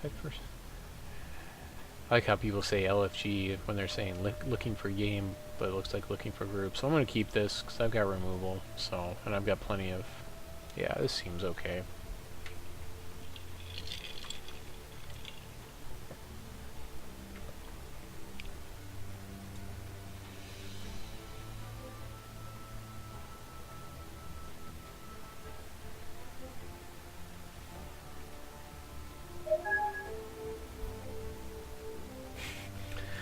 at first. I like how people say LFG when they're saying looking for game, but it looks like looking for group. So I'm going to keep this because I've got removal, so, and I've got plenty of, yeah, this seems okay.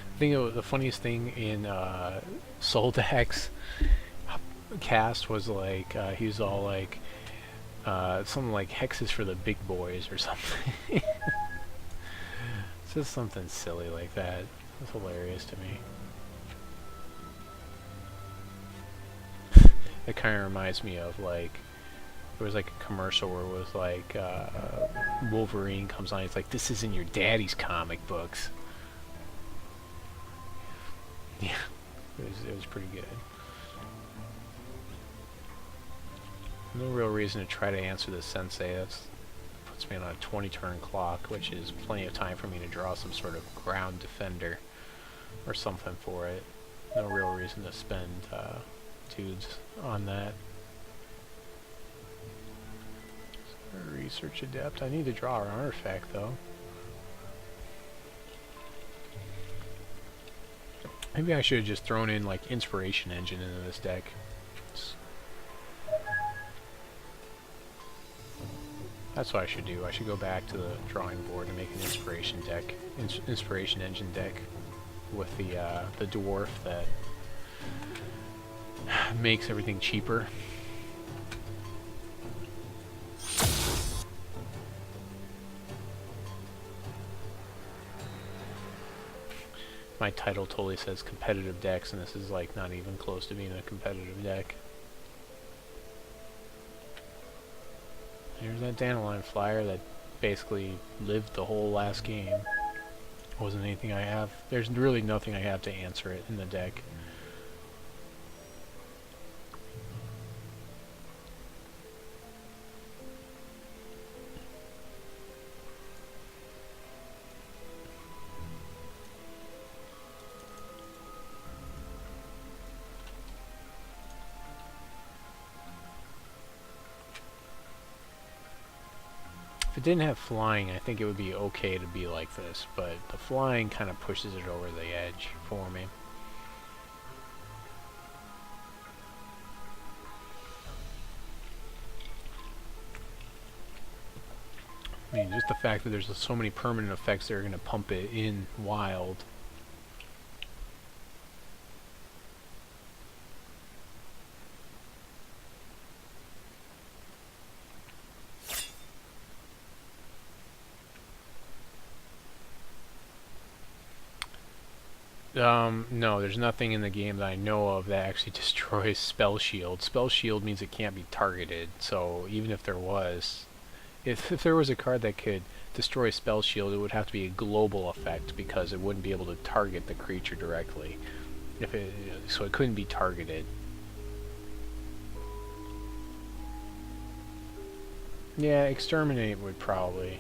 I think the funniest thing in Soul Deck's cast was like, he was all like, something like hexes for the big boys or something. It's just something silly like that. It's hilarious to me. It kind of reminds me of like, there was like a commercial where it was like, Wolverine comes on, it's like, this isn't your daddy's comic books. Yeah, it was pretty good. No real reason to try to answer this sensei. That puts me on a 20-turn clock, which is plenty of time for me to draw some sort of ground defender or something for it. No real reason to spend dudes on that. Research Adept. I need to draw an artifact though. Maybe I should have just thrown in like Inspiration Engine into this deck. That's what I should do. I should go back to the drawing board and make an Inspiration deck, Inspiration Engine deck, with the dwarf that makes everything cheaper. My title totally says competitive decks, and this is like not even close to being a competitive deck. Here's that Dandelion Flyer that basically lived the whole last game. Wasn't anything I have. There's really nothing I have to answer it in the deck. If it didn't have flying, I think it would be okay to be like this, but the flying kind of pushes it over the edge for me. I mean, just the fact that there's so many permanent effects that are going to pump it in wild. No, there's nothing in the game that I know of that actually destroys spellshield. Spellshield means it can't be targeted, so even if there was, if there was a card that could destroy spellshield, it would have to be a global effect because it wouldn't be able to target the creature directly. So it couldn't be targeted. Yeah, exterminate would probably.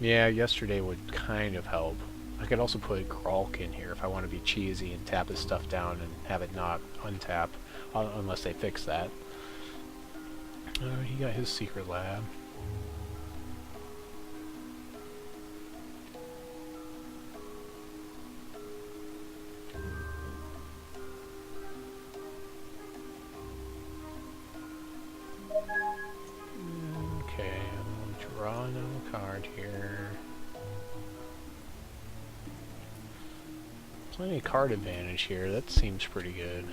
Yeah, yesterday would kind of help. I could also put Grolk in here if I want to be cheesy and tap his stuff down and have it not untap, unless they fix that. He got his secret lab. Okay, I'm drawing a card here. Plenty of card advantage here. That seems pretty good.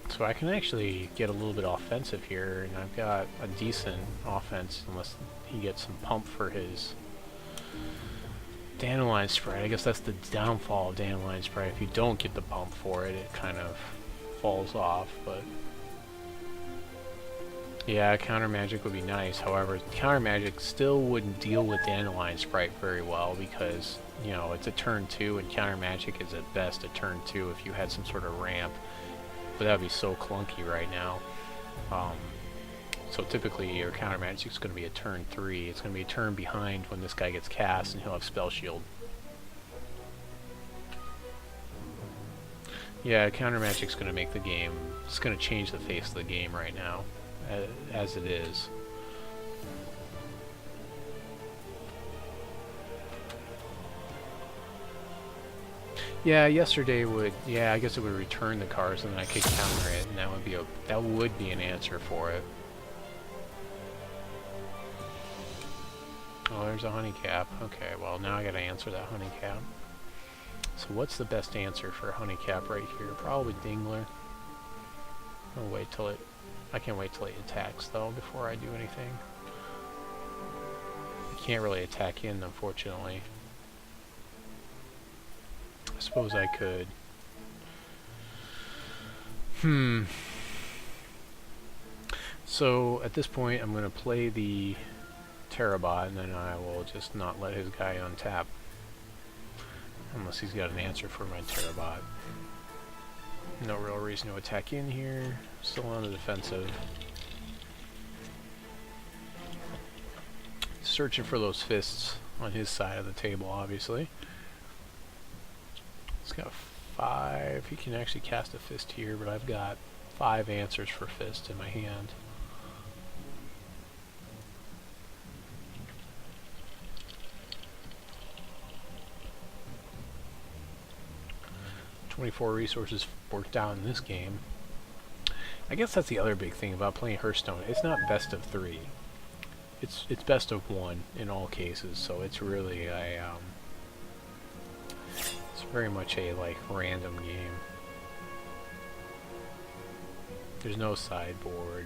So I can actually get a little bit offensive here, and I've got a decent offense unless he gets some pump for his Dandelion Sprite. I guess that's the downfall of Dandelion Sprite. If you don't get the pump for it, it kind of falls off, but yeah, counter magic would be nice. However, counter magic still wouldn't deal with Dandelion Sprite very well because, you know, it's a turn 2 and counter magic is at best a turn 2 if you had some sort of ramp. But that would be so clunky right now. So typically your counter magic is going to be a turn 3. It's going to be a turn behind when this guy gets cast, and he'll have spell shield. Yeah, counter magic's going to make the game. It's going to change the face of the game right now, as it is. Yeah, yesterday would. Yeah, I guess it would return the cards, and then I could counter it, and that would be an answer for it. Oh, there's a honey cap. Okay, well now I gotta answer that honey cap. So what's the best answer for a honey cap right here? Probably Dingler. I'll wait till it. I can't wait till it attacks though before I do anything. I can't really attack in, unfortunately. I suppose I could. So at this point, I'm going to play the Pterobot, and then I will just not let his guy untap. Unless he's got an answer for my Pterobot. No real reason to attack in here. Still on the defensive. Searching for those fists on his side of the table, obviously. He's got 5. He can actually cast a fist here, but I've got 5 answers for fist in my hand. "24 resources worked out in this game." I guess that's the other big thing about playing Hearthstone. It's not best of 3. It's best of 1 in all cases, so it's really a it's very much a like random game. There's no sideboard.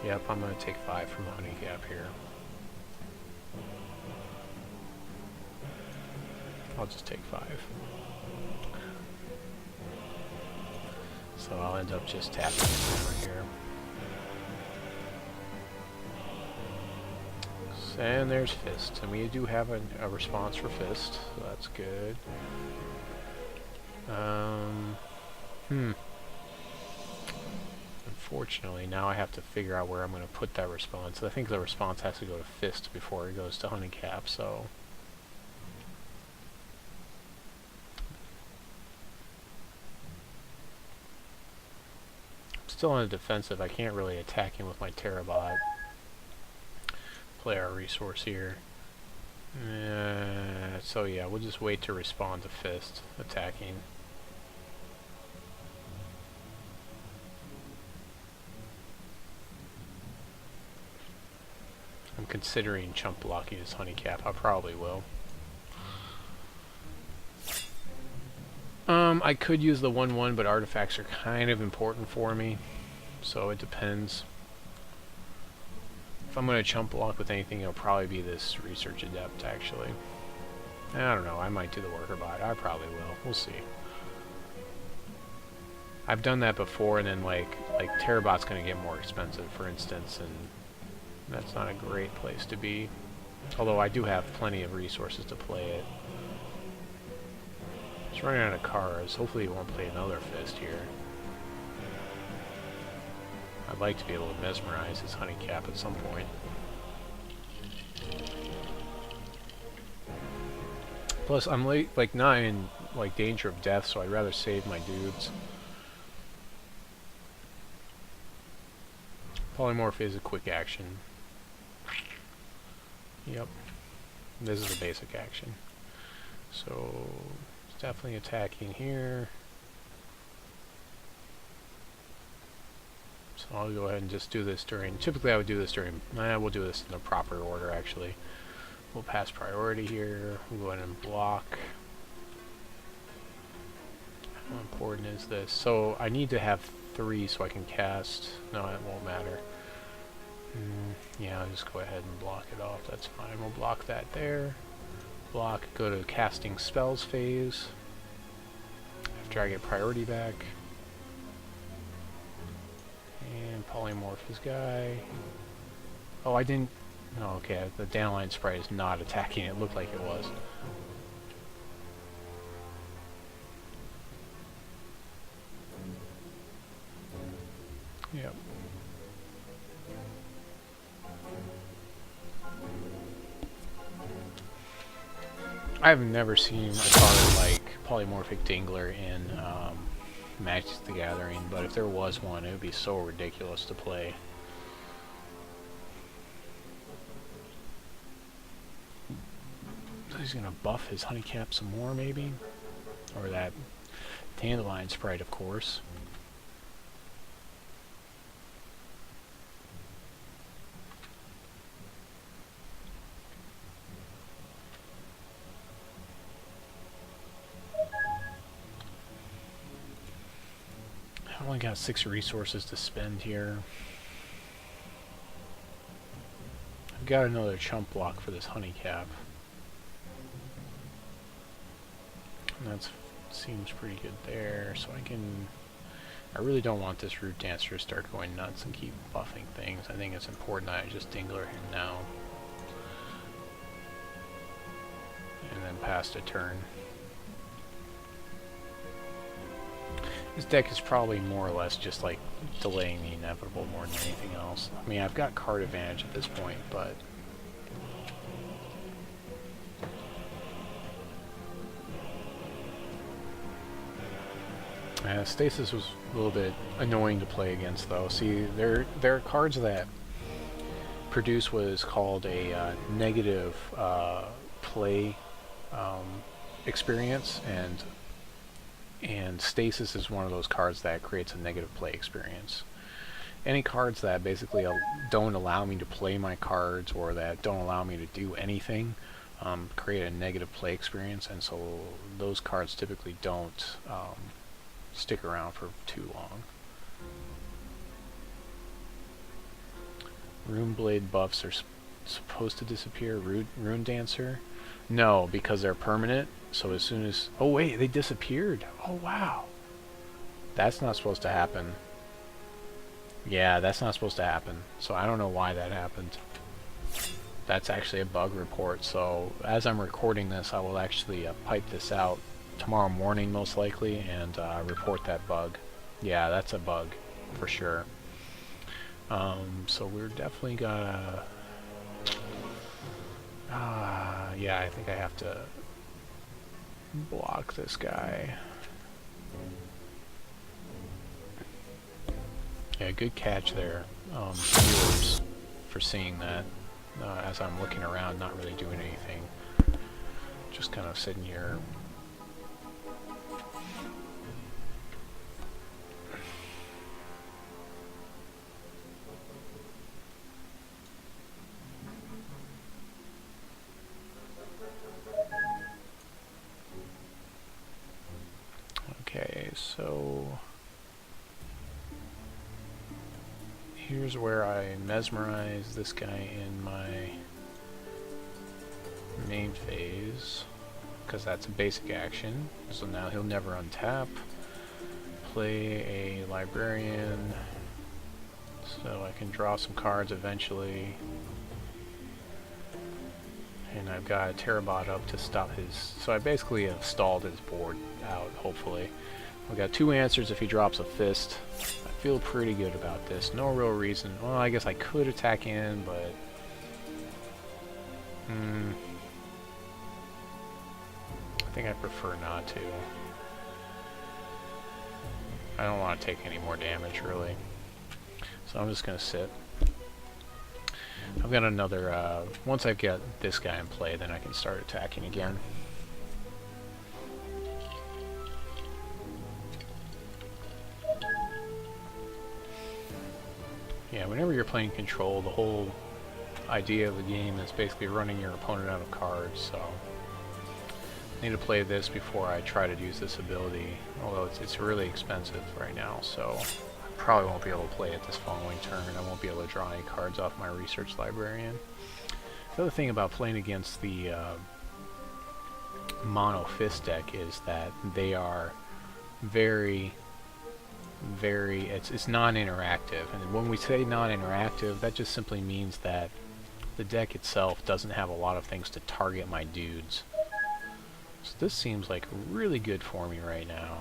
Yep, I'm gonna take 5 from the honey cap here. I'll just take 5. So I'll end up just tapping over here. And there's Fist. And we do have a response for Fist, so that's good. Unfortunately, now I have to figure out where I'm going to put that response. I think the response has to go to Fist before it goes to honey cap, so... Still on the defensive. I can't really attack him with my Pterobot. Play our resource here. So yeah, we'll just wait to respond to Fist attacking. I'm considering chump blocking his honey cap. I probably will. I could use the 1/1, but artifacts are kind of important for me, so it depends. If I'm going to chump block with anything, it'll probably be this Research Adept, actually. I don't know, I might do the Worker Bot. I probably will. We'll see. I've done that before, and then like Pterobot's going to get more expensive, for instance, and that's not a great place to be. Although I do have plenty of resources to play it. He's running out of cards. Hopefully he won't play another Fist here. I'd like to be able to mesmerize his honey cap at some point. Plus, I'm like not in like danger of death, so I'd rather save my dudes. Polymorph is a quick action. Yep. This is a basic action. So it's definitely attacking here. So I'll go ahead and just do this during... Typically I would do this during... we'll do this in the proper order, actually. We'll pass priority here. We'll go ahead and block. How important is this? So I need to have 3 so I can cast... No, it won't matter. Yeah, I'll just go ahead and block it off. That's fine. We'll block that there. Block, go to casting spells phase. After I get priority back. And polymorph his guy. Oh, I didn't... Oh, okay, the Dandelion Sprite is not attacking. It looked like it was. Yep. I've never seen a card like Polymorphic Dingler in Magic the Gathering, but if there was one, it would be so ridiculous to play. So he's gonna buff his Honeycap some more, maybe? Or that Dandelion Sprite, of course. I only got 6 resources to spend here. I've got another chump block for this Honeycap. And that seems pretty good there, so I really don't want this Root Dancer to start going nuts and keep buffing things. I think it's important that I just Dingler him now. And then pass a turn. This deck is probably more or less just like delaying the inevitable more than anything else. I mean, I've got card advantage at this point, but Stasis was a little bit annoying to play against, though. See, there are cards that produce what is called a negative play experience, and Stasis is one of those cards that creates a negative play experience. Any cards that basically don't allow me to play my cards or that don't allow me to do anything create a negative play experience, and so those cards typically don't stick around for too long. Runeblade buffs are supposed to disappear. Rune Dancer? No, because they're permanent. So as soon as... Oh wait, they disappeared. Oh wow. That's not supposed to happen. Yeah, that's not supposed to happen. So I don't know why that happened. That's actually a bug report. So as I'm recording this, I will actually pipe this out tomorrow morning most likely and report that bug. Yeah, that's a bug for sure. So we're definitely gonna... yeah, I think I have to block this guy. Yeah, good catch there, viewers, for seeing that. As I'm looking around, not really doing anything. Just kind of sitting here. Okay, so here's where I mesmerize this guy in my main phase, because that's a basic action. So now he'll never untap. Play a librarian, so I can draw some cards eventually. And I've got a Pterobot up to stop his... So I basically have stalled his board out, hopefully. We've got 2 answers if he drops a Fist. I feel pretty good about this. No real reason. Well, I guess I could attack in, but... I think I prefer not to. I don't want to take any more damage, really. So I'm just going to sit. I've got another, once I get this guy in play, then I can start attacking again. Yeah, whenever you're playing control, the whole idea of the game is basically running your opponent out of cards, so I need to play this before I try to use this ability, although it's really expensive right now, so probably won't be able to play it this following turn. I won't be able to draw any cards off my Research Librarian. The other thing about playing against the mono Fist deck is that they are very, it's non-interactive. And when we say non-interactive, that just simply means that the deck itself doesn't have a lot of things to target my dudes. So this seems like really good for me right now.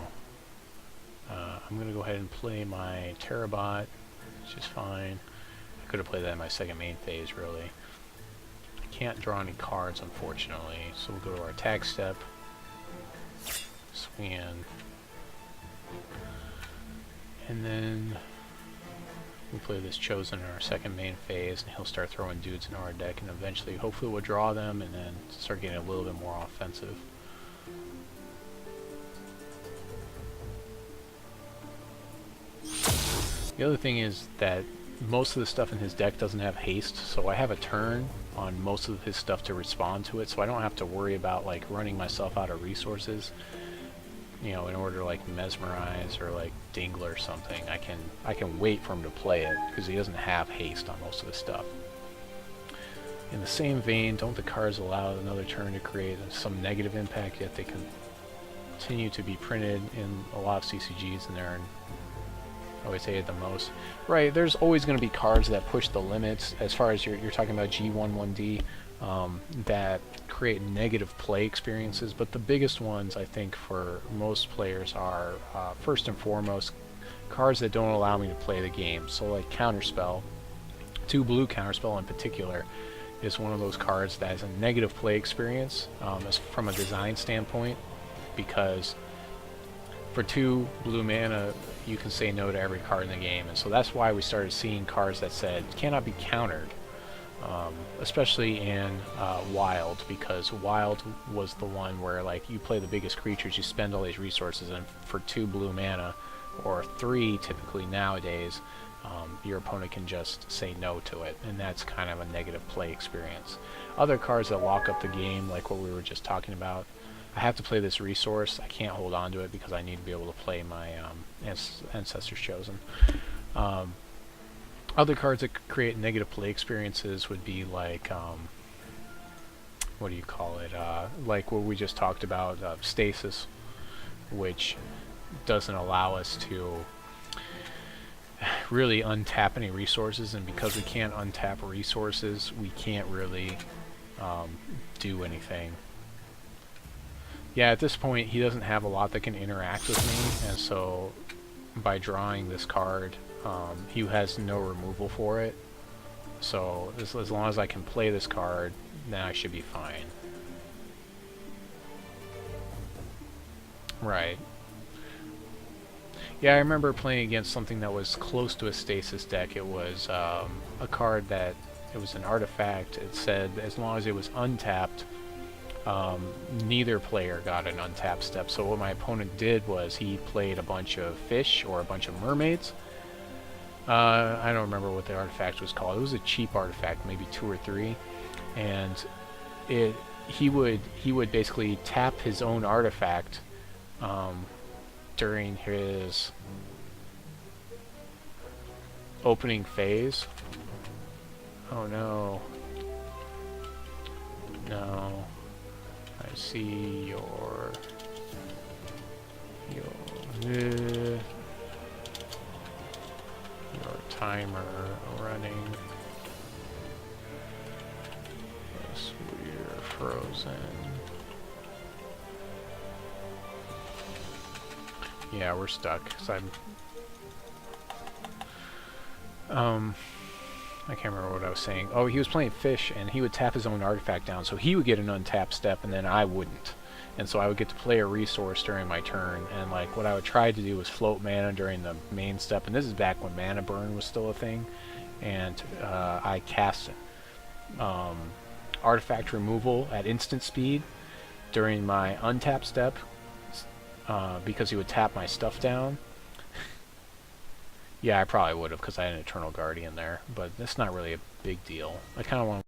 I'm going to go ahead and play my Pterobot. which is fine. I could have played that in my second main phase, really. I can't draw any cards, unfortunately, so we'll go to our attack step. Swing in. And then we play this Chosen in our second main phase, and he'll start throwing dudes into our deck, and eventually, hopefully, we'll draw them and then start getting a little bit more offensive. The other thing is that most of the stuff in his deck doesn't have haste, so I have a turn on most of his stuff to respond to it, so I don't have to worry about like running myself out of resources, you know, in order to like Mesmerize or like Dingler or something. I can wait for him to play it because he doesn't have haste on most of his stuff. In the same vein, don't the cards allow another turn to create some negative impact, yet they can continue to be printed in a lot of CCGs, and they're always hated the most. Right, there's always going to be cards that push the limits, as far as you're talking about G11D, that create negative play experiences, but the biggest ones, I think, for most players are, first and foremost, cards that don't allow me to play the game. So like Counterspell, 2 blue Counterspell in particular, is one of those cards that has a negative play experience from a design standpoint, because for 2 blue mana, you can say no to every card in the game, and so that's why we started seeing cards that said cannot be countered, especially in Wild, because Wild was the one where like you play the biggest creatures, you spend all these resources, and for 2 blue mana, or 3 typically nowadays, your opponent can just say no to it, and that's kind of a negative play experience. Other cards that lock up the game, like what we were just talking about, I have to play this resource. I can't hold on to it because I need to be able to play my Ancestor's Chosen. Other cards that create negative play experiences would be like, what do you call it? Like what we just talked about, Stasis, which doesn't allow us to really untap any resources, and because we can't untap resources, we can't really do anything. Yeah, at this point, he doesn't have a lot that can interact with me, and so by drawing this card, he has no removal for it. So as long as I can play this card, then I should be fine. Right. Yeah, I remember playing against something that was close to a Stasis deck. It was a card that, it was an artifact. It said as long as it was untapped, neither player got an untapped step. So what my opponent did was he played a bunch of fish or a bunch of mermaids. I don't remember what the artifact was called. It was a cheap artifact, maybe 2 or 3, and he would basically tap his own artifact during his opening phase. Oh no. No. I see your timer running. Yes, we're frozen. Yeah, we're stuck. 'Cause I can't remember what I was saying. Oh, he was playing fish, and he would tap his own artifact down, so he would get an untapped step, and then I wouldn't. And so I would get to play a resource during my turn, and like what I would try to do was float mana during the main step, and this is back when mana burn was still a thing, and I cast artifact removal at instant speed during my untapped step, because he would tap my stuff down. Yeah, I probably would have, because I had an Eternal Guardian there, but that's not really a big deal. I kind of want